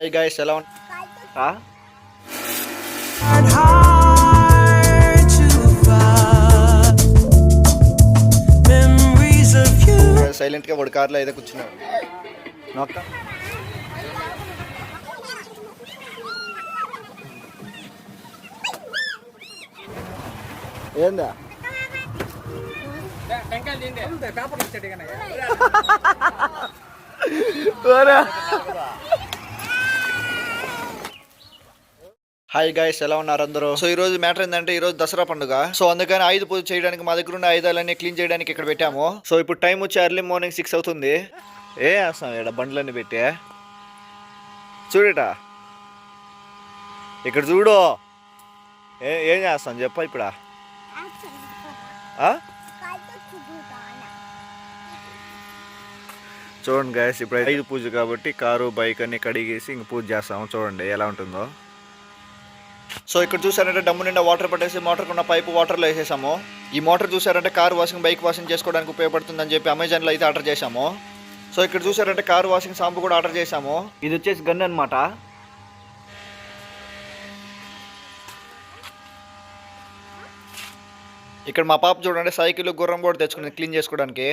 Hey guys, ఎలా silent గా వాడు కార్లో అయితే కూర్చున్నాడు. నొక్క ఏందా హాయ్ గైస్, ఎలా ఉన్నారు అందరూ? సో ఈ రోజు మ్యాటర్ ఏంటంటే ఈ రోజు దసరా పండుగ. సో అందుకని ఆయుధ పూజ చేయడానికి మా దగ్గర ఉన్న ఆయుధాలన్నీ క్లీన్ చేయడానికి ఇక్కడ పెట్టాము. సో ఇప్పుడు టైం వచ్చి ఎర్లీ మార్నింగ్ 6 అవుతుంది. ఏ వేస్తాం ఇక్కడ బండ్లన్నీ పెట్టి చూడట ఇక్కడ చూడు. ఏం చేస్తాం చెప్ప ఇప్పుడు? చూడండి గైస్, ఇప్పుడు ఆయుధ పూజ కాబట్టి కారు బైక్ అన్ని కడిగేసి ఇంక పూజ చేస్తాము. చూడండి ఎలా ఉంటుందో. సో ఇక్కడ చూసారంటే డమ్ము నిండా వాటర్ పట్టేసి మోటార్కి ఉన్న పైపు వాటర్లో వేసేసాము. ఈ మోటార్ చూసారంటే కార్ వాషింగ్ బైక్ వాషింగ్ చేసుకోవడానికి ఉపయోగపడుతుందని చెప్పి అమెజాన్లో అయితే ఆర్డర్ చేసాము. సో ఇక్కడ చూసారంటే కార్ వాషింగ్ షాంపూ కూడా ఆర్డర్ చేసాము. ఇది వచ్చేసి గన్ అనమాట. ఇక్కడ మా పాప చూడండి సైకిల్ గుర్రం కూడా తెచ్చుకుని క్లీన్ చేసుకోవడానికి.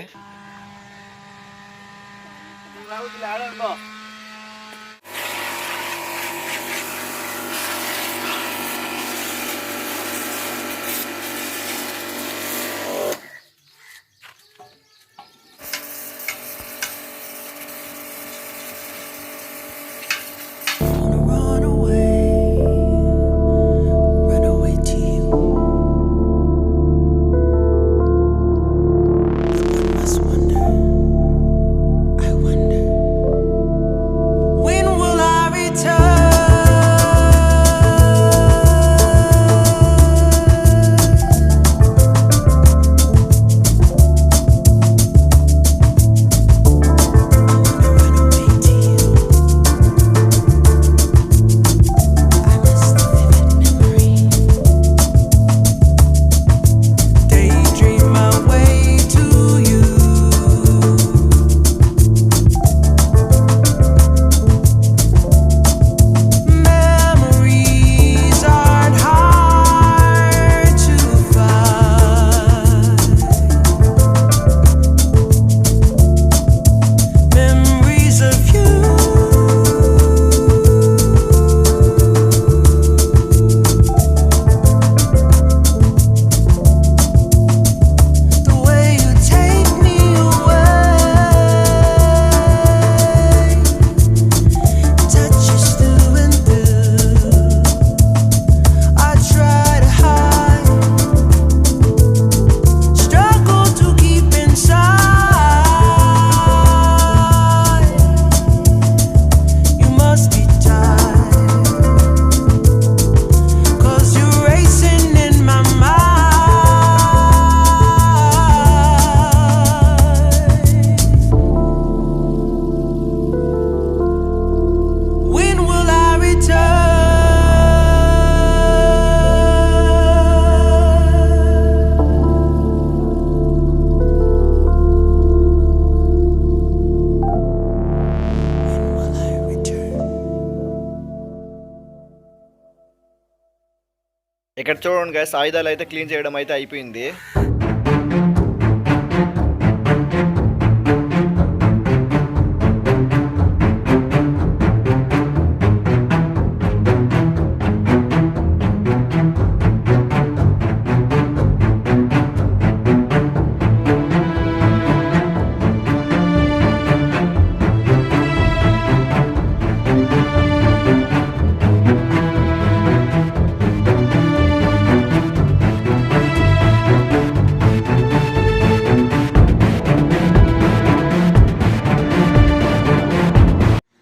ఇక్కడ చూడండి గైస్, ఆయుధాలు అయితే క్లీన్ చేయడం అయితే అయిపోయింది.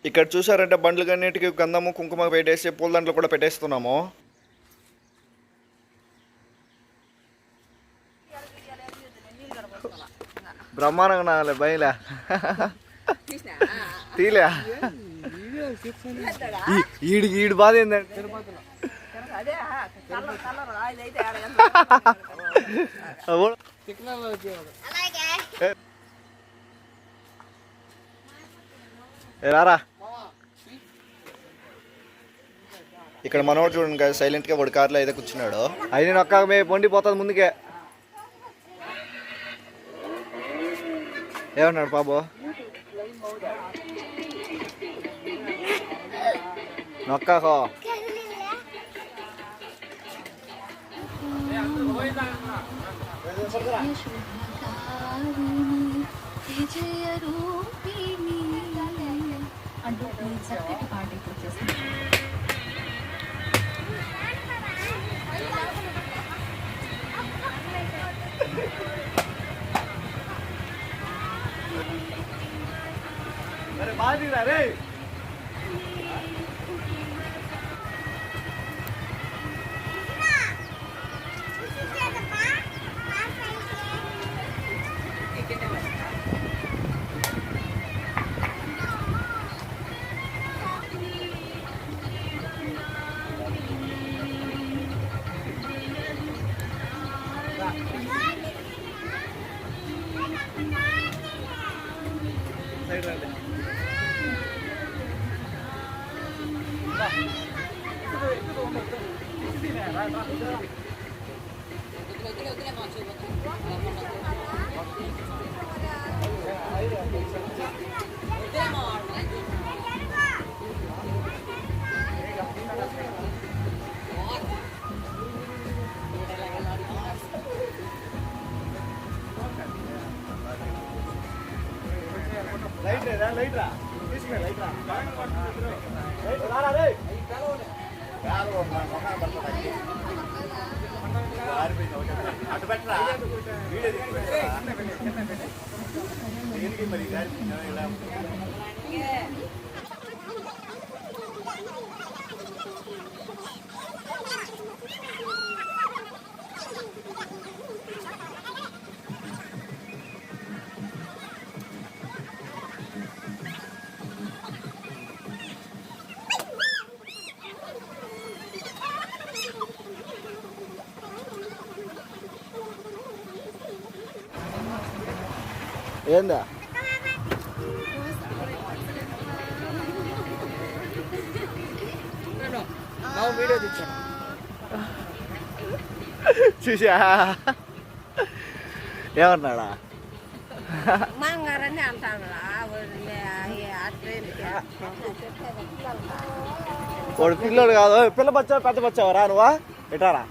ఇక్కడ చూసారంటే బండ్లకన్నిటికీ గంధము కుంకుమ పెట్టేసి పూల దాంట్లో కూడా పెట్టేస్తున్నాము. బ్రహ్మాండంగా నాలే బయలా తీలే ఈడు బాధ ఏంటంటే రారా ఇక్కడ మనోడు చూడండి కదా, సైలెంట్గా వాడు కార్లో అయితే కూర్చున్నాడు. అయినా నొక్క మే పొండిపోతుంది ముందుకే. ఏమన్నాడు బాబు? నొక్కాకో. అంటూ చక్కటి పాట వచ్చేసింది. లైట్ రా తీసుకునే లైట్ రా రే అటు పెట్టరా వీడియో మరి ఏందా వీడియో తెచ్చాను చూసా ఏమన్నాడా మంగారని అంటాను. వాడు పిల్లోడు కాదు. పిల్ల బచ్చావు పెద్ద బచ్చావు రా నువ్వా ఎటారా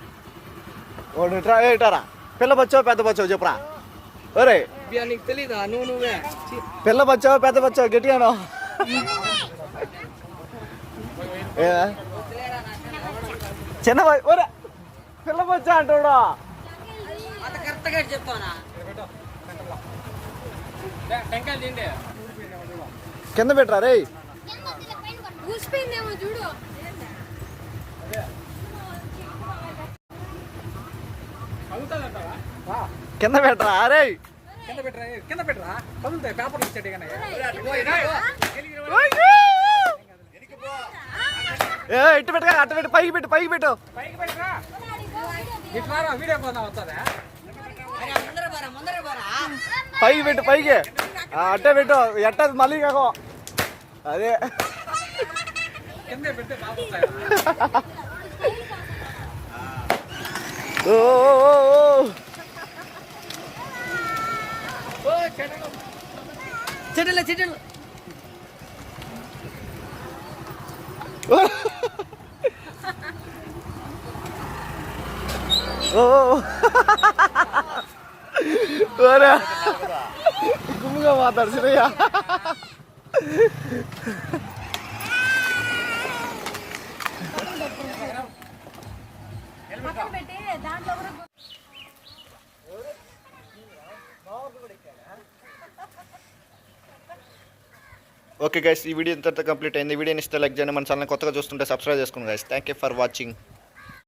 వాడు ఎటారా పిల్ల బచ్చావు పెద్ద బచ్చావు చెప్పురా. ఒరే నీకు తెలీదా? నువ్వే పిల్ల బచ్చావు పెద్ద బచ్చావు గట్టిగాను. చిన్న ఒరే పిల్ల బచ్చా అంటాడు. కింద పెట్టరా రే కింద పెట్టరా అరే కింద పెట్టరా కదులుతాయి పేపర్ ఇచ్చాడు. ఇటు పెట్టగా అట్ట పెట్టు పైకి పెట్టు పైకి పెట్టు వీడియో వస్తుందా పైకి పెట్టు పైకి అట్టే పెట్టు ఎట్టది మళ్ళీ కాకో అదే కింద పెడితే చెట్టలు చెట్టలు గుమ్ముగా మాట్లాడు సిరయ్య. ఓకే గైస్, ఈ వీడియో ఇంతటితో కంప్లీట్ అయింది. వీడియోని ఇస్తే లైక్ చేయండి. మన ఛానల్ కొత్తగా చూస్తుంటే సబ్స్క్రైబ్ చేసుకోండి guys. Thank you for watching.